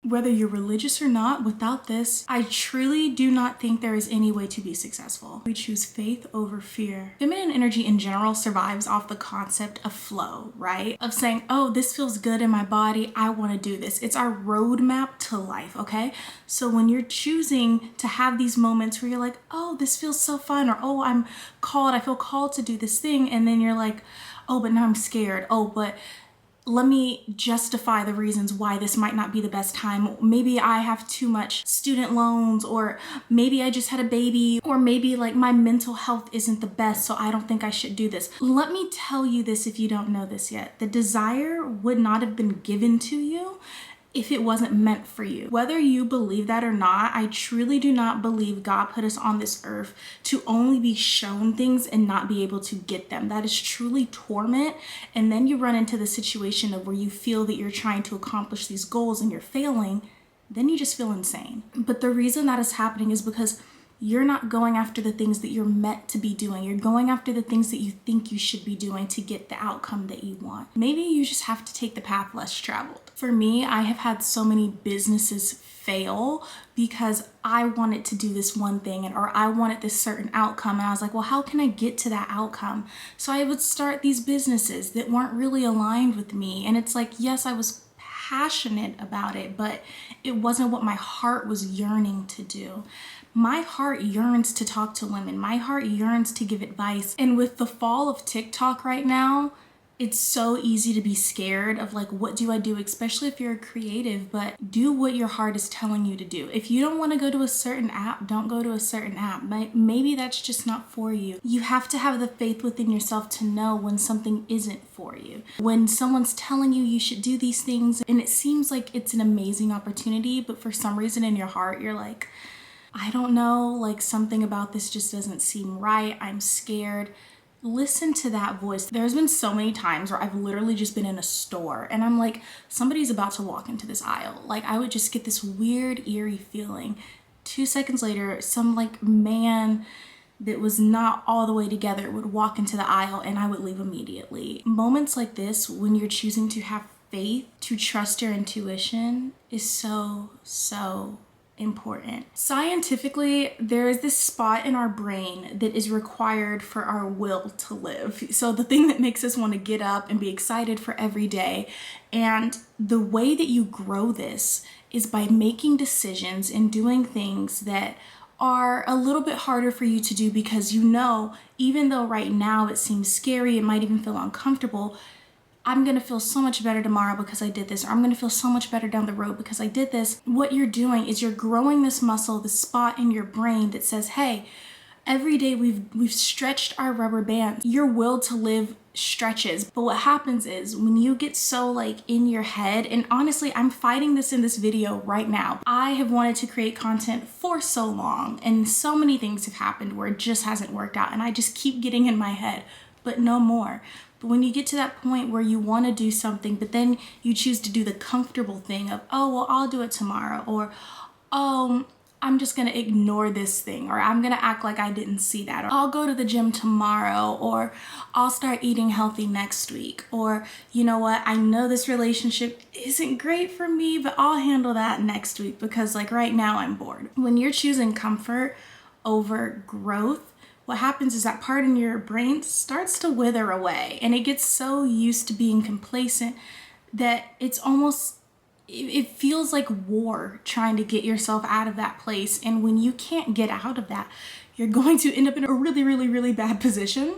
Whether you're religious or not, without this, I truly do not think there is any way to be successful. We choose faith over fear. Feminine energy in general survives off the concept of flow, right? Of saying, oh, this feels good in my body, I want to do this. It's our roadmap to life, okay? So when you're choosing to have these moments where you're like, oh, this feels so fun, or oh, I feel called to do this thing, and then you're like, oh, but now I'm scared. Oh, but let me justify the reasons why this might not be the best time. Maybe I have too much student loans, or maybe I just had a baby, or maybe like my mental health isn't the best, so I don't think I should do this. Let me tell you this if you don't know this yet. The desire would not have been given to you if it wasn't meant for you. Whether you believe that or not, I truly do not believe God put us on this earth to only be shown things and not be able to get them. That is truly torment. And then you run into the situation of where you feel that you're trying to accomplish these goals and you're failing, then you just feel insane. But the reason that is happening is because you're not going after the things that you're meant to be doing. You're going after the things that you think you should be doing to get the outcome that you want. Maybe you just have to take the path less traveled. For me, I have had so many businesses fail because I wanted to do this one thing, or I wanted this certain outcome, and I was like, well, how can I get to that outcome? So I would start these businesses that weren't really aligned with me. And it's like, yes, I was passionate about it, but it wasn't what my heart was yearning to do. My heart yearns to talk to women. My heart yearns to give advice. And with the fall of TikTok right now, it's so easy to be scared of like, what do I do? Especially if you're a creative, but do what your heart is telling you to do. If you don't want to go to a certain app, don't go to a certain app. Maybe that's just not for you. You have to have the faith within yourself to know when something isn't for you. When someone's telling you you should do these things and it seems like it's an amazing opportunity, but for some reason in your heart, you're like, I don't know, like something about this just doesn't seem right. I'm scared. Listen to that voice. There's been so many times where I've literally just been in a store and I'm like, somebody's about to walk into this aisle. Like I would just get this weird, eerie feeling. 2 seconds later, some like man that was not all the way together would walk into the aisle and I would leave immediately. Moments like this, when you're choosing to have faith, to trust your intuition, is so important. Scientifically, there is this spot in our brain that is required for our will to live. So the thing that makes us want to get up and be excited for every day. And the way that you grow this is by making decisions and doing things that are a little bit harder for you to do, because you know, even though right now it seems scary, it might even feel uncomfortable, I'm gonna feel so much better tomorrow because I did this, or I'm gonna feel so much better down the road because I did this. What you're doing is you're growing this muscle, this spot in your brain that says, hey, every day we've stretched our rubber band. Your will to live stretches. But what happens is when you get so like in your head, and honestly, I'm fighting this in this video right now. I have wanted to create content for so long and so many things have happened where it just hasn't worked out and I just keep getting in my head, but no more. But when you get to that point where you want to do something, but then you choose to do the comfortable thing of, oh, well, I'll do it tomorrow, or, oh, I'm just going to ignore this thing, or I'm going to act like I didn't see that, or I'll go to the gym tomorrow, or I'll start eating healthy next week, or you know what, I know this relationship isn't great for me, but I'll handle that next week because like right now I'm bored. When you're choosing comfort over growth, what happens is that part in your brain starts to wither away and it gets so used to being complacent that it's almost, it feels like war trying to get yourself out of that place. And when you can't get out of that, you're going to end up in a really bad position.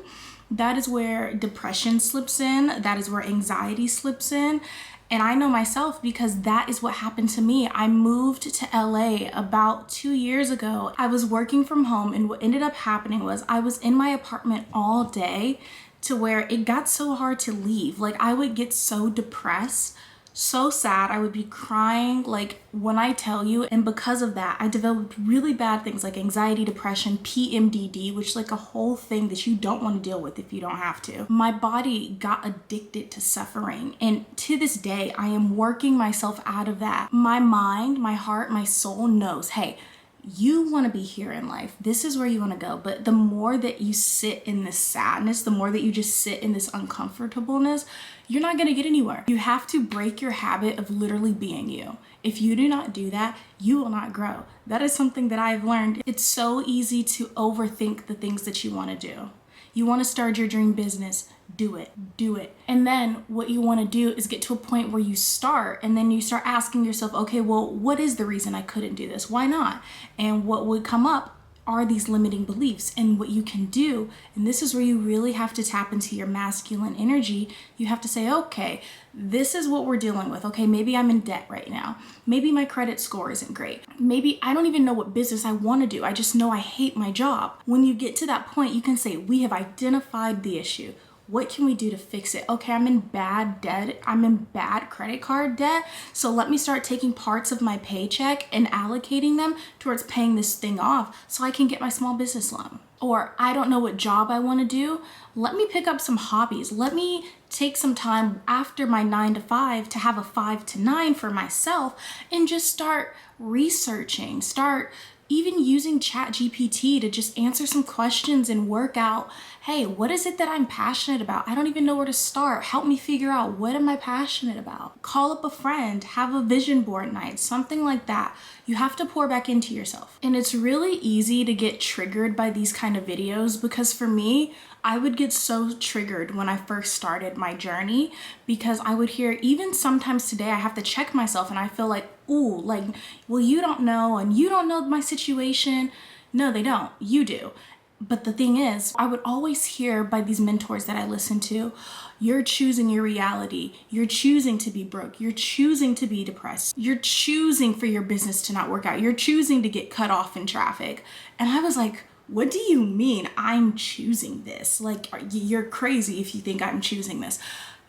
That is where depression slips in. That is where anxiety slips in. And I know myself because that is what happened to me. I moved to LA about 2 years ago. I was working from home and what ended up happening was I was in my apartment all day to where it got so hard to leave. Like I would get so depressed, so sad. I would be crying like when I tell you. And because of that, I developed really bad things like anxiety, depression, PMDD, which is like a whole thing that you don't want to deal with if you don't have to. My body got addicted to suffering. And to this day, I am working myself out of that. My mind, my heart, my soul knows, hey, You want to be here in life. This is where you want to go. But the more that you sit in this sadness, the more that you just sit in this uncomfortableness, you're not going to get anywhere. You have to break your habit of literally being you. If you do not do that, you will not grow. That is something that I've learned. It's so easy to overthink the things that you want to do. You want to start your dream business, do it. And then what you want to do is get to a point where you start, and then you start asking yourself, okay, well, what is the reason I couldn't do this? Why not? And what would come up are these limiting beliefs. And what you can do, and this is where you really have to tap into your masculine energy, you have to say, okay, this is what we're dealing with. Okay, maybe I'm in debt right now. Maybe my credit score isn't great. Maybe I don't even know what business I want to do. I just know I hate my job. When you get to that point, you can say, we have identified the issue. What can we do to fix it? Okay, I'm in bad debt. I'm in bad credit card debt. So let me start taking parts of my paycheck and allocating them towards paying this thing off so I can get my small business loan. Or I don't know what job I want to do. Let me pick up some hobbies. Let me take some time after my 9 to 5 to have a 5 to 9 for myself and just start researching, start even using ChatGPT to just answer some questions and work out, hey, what is it that I'm passionate about? I don't even know where to start. Help me figure out, what am I passionate about? Call up a friend, have a vision board night, something like that. You have to pour back into yourself. And it's really easy to get triggered by these kind of videos, because for me, I would get so triggered when I first started my journey, because I would hear, even sometimes today, I have to check myself and I feel like, ooh, like, well, you don't know, and you don't know my situation. No, they don't. You do. But the thing is, I would always hear by these mentors that I listen to, you're choosing your reality. You're choosing to be broke. You're choosing to be depressed. You're choosing for your business to not work out. You're choosing to get cut off in traffic. And I was like, what do you mean I'm choosing this? Like, you're crazy if you think I'm choosing this.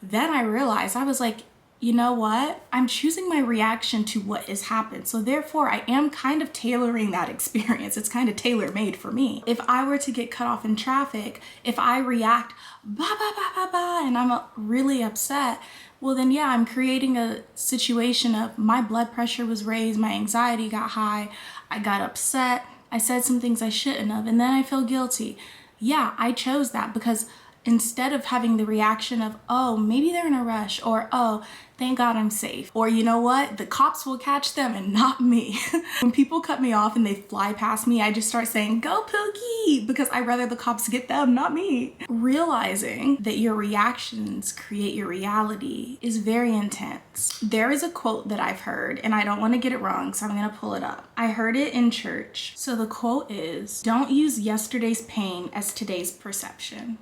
Then I realized, I was like, you know what? I'm choosing my reaction to what has happened. So therefore, I am kind of tailoring that experience. It's kind of tailor-made for me. If I were to get cut off in traffic, if I react, bah, bah, bah, bah, bah, and I'm really upset, well then yeah, I'm creating a situation of my blood pressure was raised, my anxiety got high, I got upset, I said some things I shouldn't have, and then I feel guilty. Yeah, I chose that because instead of having the reaction of, oh, maybe they're in a rush, or, oh, thank God I'm safe, or you know what, the cops will catch them and not me. When people cut me off and they fly past me, I just start saying, go Pookie, because I'd rather the cops get them, not me. Realizing that your reactions create your reality is very intense. There is a quote that I've heard, and I don't want to get it wrong, so I'm going to pull it up. I heard it in church. So the quote is, don't use yesterday's pain as today's perception.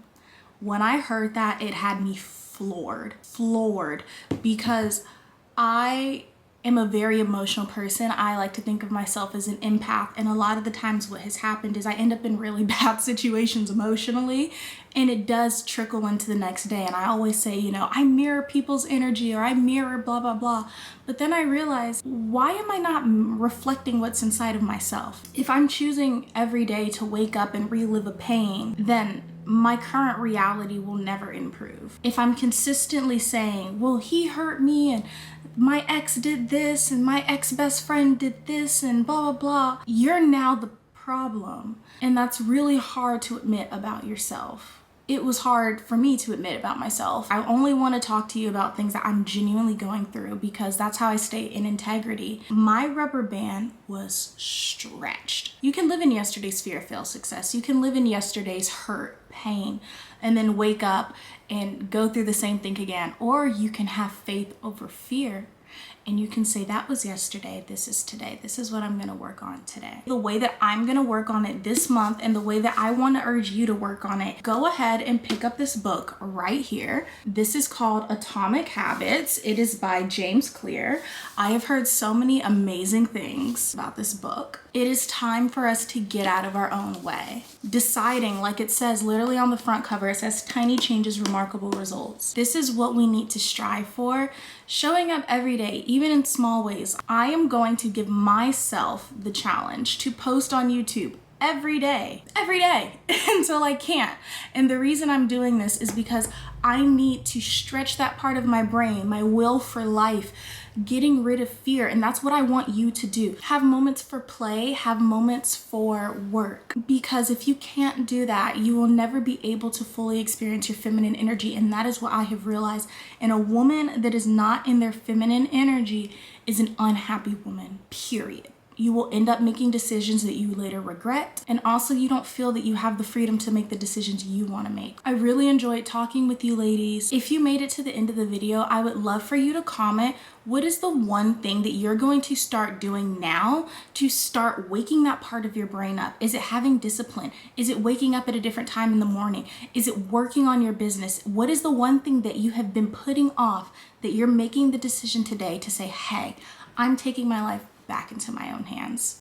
When I heard that, it had me floored, because I am a very emotional person. I like to think of myself as an empath, and a lot of the times what has happened is I end up in really bad situations emotionally, and it does trickle into the next day. And I always say, you know, I mirror people's energy, or I mirror blah, blah, blah. But then I realized, why am I not reflecting what's inside of myself? If I'm choosing every day to wake up and relive a pain, then my current reality will never improve. If I'm consistently saying, well, he hurt me, and my ex did this, and my ex-best friend did this, and blah, blah, blah, you're now the problem. And that's really hard to admit about yourself. It was hard for me to admit about myself. I only want to talk to you about things that I'm genuinely going through, because that's how I stay in integrity. My rubber band was stretched. You can live in yesterday's fear, fail, success. You can live in yesterday's hurt, pain, and then wake up and go through the same thing again. Or you can have faith over fear, and you can say, that was yesterday, this is today. This is what I'm gonna work on today. The way that I'm gonna work on it this month, and the way that I wanna urge you to work on it, go ahead and pick up this book right here. This is called Atomic Habits. It is by James Clear. I have heard so many amazing things about this book. It is time for us to get out of our own way. Deciding, like it says literally on the front cover, it says tiny changes, remarkable results. This is what we need to strive for. Showing up every day, even in small ways. I am going to give myself the challenge to post on YouTube every day until I can't. And the reason I'm doing this is because I need to stretch that part of my brain, my will for life, getting rid of fear. And that's what I want you to do. Have moments for play, have moments for work. Because if you can't do that, you will never be able to fully experience your feminine energy. And that is what I have realized. And a woman that is not in their feminine energy is an unhappy woman, period. You will end up making decisions that you later regret. And also you don't feel that you have the freedom to make the decisions you want to make. I really enjoyed talking with you ladies. If you made it to the end of the video, I would love for you to comment, what is the one thing that you're going to start doing now to start waking that part of your brain up? Is it having discipline? Is it waking up at a different time in the morning? Is it working on your business? What is the one thing that you have been putting off that you're making the decision today to say, hey, I'm taking my life back into my own hands?